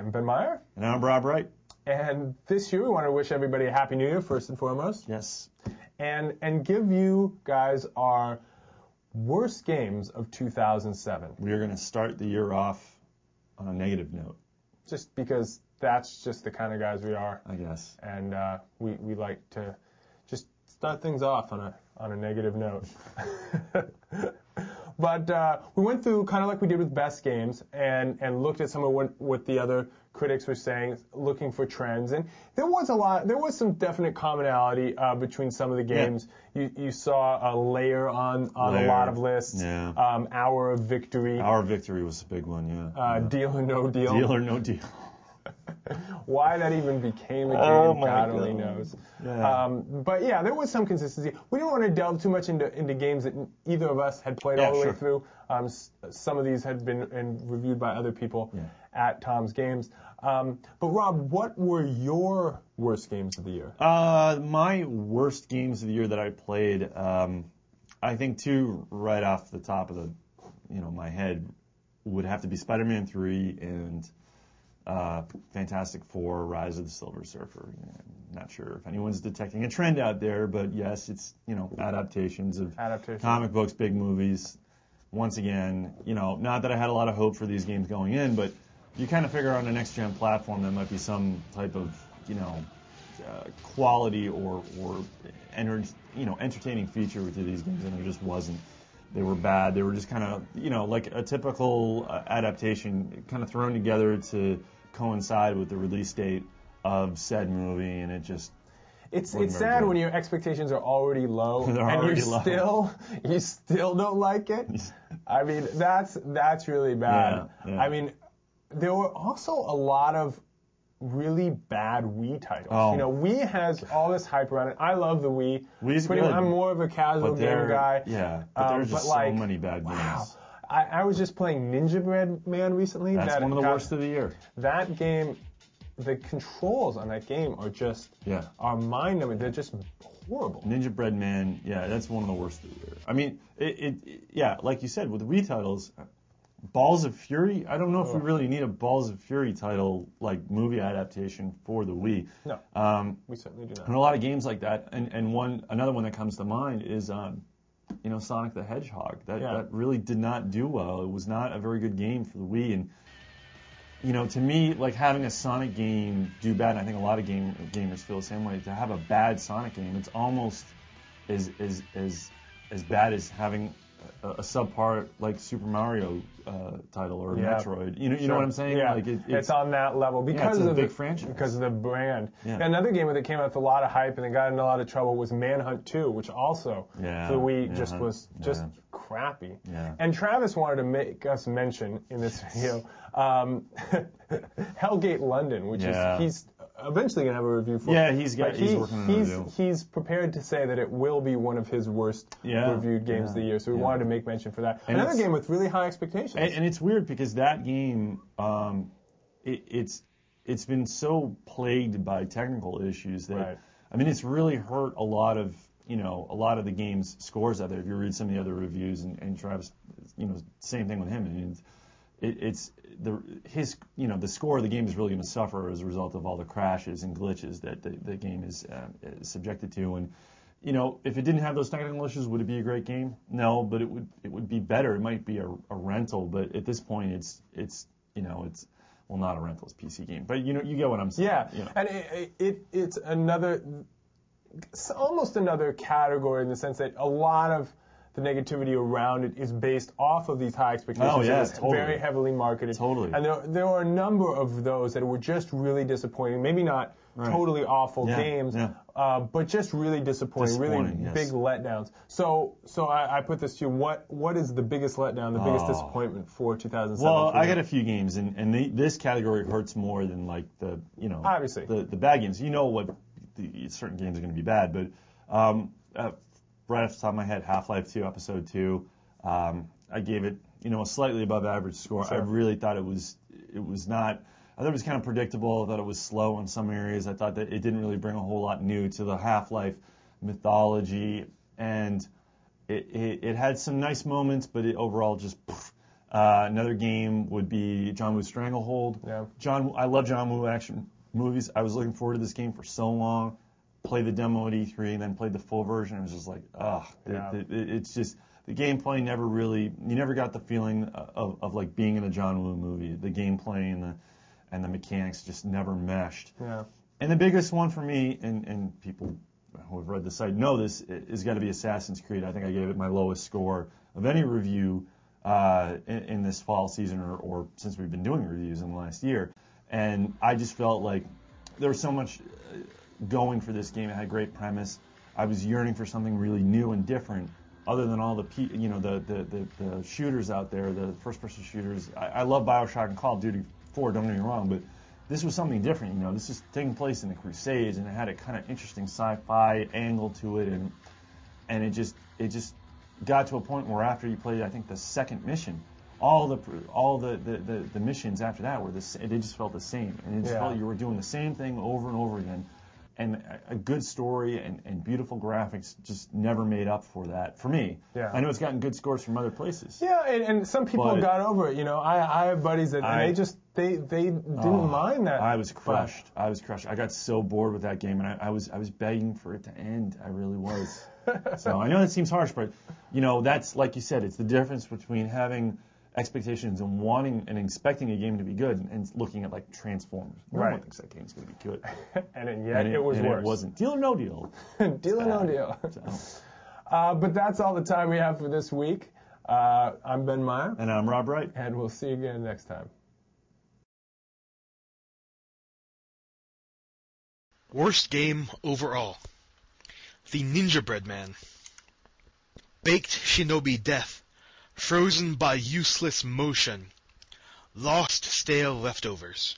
I'm Ben Meyer. And I'm Rob Wright. And this year we want to wish everybody a Happy New Year, first and foremost. Yes. And give you guys our worst games of 2007. We are going to start the year off on a negative note. Just because that's just the kind of guys we are. I guess. And we like to just start things off on a negative note. But we went through kind of like we did with best games and looked at some of what the other critics were saying, looking for trends. And there was some definite commonality between some of the games. Yeah. You saw a layer on a lot of lists. Yeah. Hour of Victory. Hour of Victory was a big one, yeah. Deal or No Deal. Deal or No Deal. Why that even became a game, God only knows. Yeah. But yeah, there was some consistency. We didn't want to delve too much into games that either of us had played all the way through. Some of these had been reviewed by other people at Tom's Games. But Rob, what were your worst games of the year? My worst games of the year that I played, I think two right off the top of my head would have to be Spider-Man 3 and Fantastic Four: Rise of the Silver Surfer. I'm not sure if anyone's detecting a trend out there, but yes, it's adaptations of comic books, big movies. Once again, not that I had a lot of hope for these games going in, but you kind of figure on a next-gen platform there might be some type of quality or entertaining feature to these games, and there just wasn't. They were bad. They were just kind of, like a typical adaptation, kind of thrown together to coincide with the release date of said movie, and it just... It's sad when your expectations are already low, and you still don't like it. I mean, that's really bad. Yeah. I mean, there were also a lot of really bad Wii titles. Wii has all this hype around it. I love the Wii. Wii's good. I'm more of a casual game guy. Yeah, but there's just so many bad games. Wow. I was just playing Ninja Bread Man recently. That's one of the worst of the year. That game, the controls on that game are just are mind-numbing. They're just horrible. Ninja Bread Man, that's one of the worst of the year. I mean, like you said, with the Wii titles, Balls of Fury, I don't know if we really need a Balls of Fury title, like movie adaptation for the Wii. No, we certainly do not. And a lot of games like that, and another one that comes to mind is, Sonic the Hedgehog. That really did not do well. It was not a very good game for the Wii, and to me, like having a Sonic game do bad, and I think a lot of gamers feel the same way. To have a bad Sonic game, it's almost as bad as having a subpar like Super Mario title or Metroid. You know what I'm saying? Yeah, like it's on that level because it's of a big franchise. Because of the brand. Yeah. Another game that came out with a lot of hype and it got in a lot of trouble was Manhunt 2, which also for the Wii just was crappy. Yeah. And Travis wanted to make us mention in this video Hellgate London, which is he's eventually gonna have a review for. Yeah, he's working on a review. He's prepared to say that it will be one of his worst reviewed games of the year. So we wanted to make mention for that. And another game with really high expectations. And it's weird because that game, it's been so plagued by technical issues that I mean, it's really hurt a lot of the game's scores out there. If you read some of the other reviews and Travis, same thing with him. And the score of the game is really going to suffer as a result of all the crashes and glitches that the game is subjected to. And if it didn't have those technical issues, would it be a great game? No, but it would be better. It might be a rental, but at this point, it's not a rental, it's a PC game. But you get what I'm saying. Yeah, and it's almost another category in the sense that a lot of the negativity around it is based off of these high expectations. Oh, yeah, it's very heavily marketed. Totally. And there are a number of those that were just really disappointing. Maybe not totally awful games, but just really disappointing really big letdowns. So I put this to you. What is the biggest letdown, the biggest disappointment for 2007? Well, I got a few games, and this category hurts more than like the obviously the bad games. What certain games are going to be bad, but right off the top of my head, Half-Life 2, Episode 2, I gave it, a slightly above average score. Sure. I really thought it was not. I thought it was kind of predictable. I thought it was slow in some areas. I thought that it didn't really bring a whole lot new to the Half-Life mythology, and it had some nice moments, but it overall just Another game would be John Woo's Stranglehold. Yeah. I love John Woo action movies. I was looking forward to this game for so long. Played the demo at E3 and then played the full version. It was just like, it's just the gameplay never really. You never got the feeling of like being in a John Woo movie. The gameplay and the mechanics just never meshed. Yeah. And the biggest one for me, and people who have read the site know this, is got to be Assassin's Creed. I think I gave it my lowest score of any review in this fall season or since we've been doing reviews in the last year. And I just felt like there was so much going for this game. It had a great premise. I was yearning for something really new and different, other than all the shooters out there, the first-person shooters. I love BioShock and Call of Duty 4, don't get me wrong, but this was something different. This is taking place in the Crusades, and it had a kind of interesting sci-fi angle to it, and it just got to a point where after you played, I think, the second mission, all the missions after that they just felt the same, and it just felt you were doing the same thing over and over again. And a good story and beautiful graphics just never made up for that for me. Yeah. I know it's gotten good scores from other places. Yeah, and some people got over it. I have buddies that they didn't mind that. I was crushed. I got so bored with that game, and I was begging for it to end. I really was. So I know that seems harsh, but that's like you said. It's the difference between having expectations and wanting and expecting a game to be good and looking at like Transformers. No one thinks that game's going to be good. and yet it was worse. It wasn't. Deal or no deal. Deal or no deal. But that's all the time we have for this week. I'm Ben Meyer. And I'm Rob Wright. And we'll see you again next time. Worst game overall. The Ninja Bread Man. Baked Shinobi Death. Frozen by useless motion. Lost stale leftovers.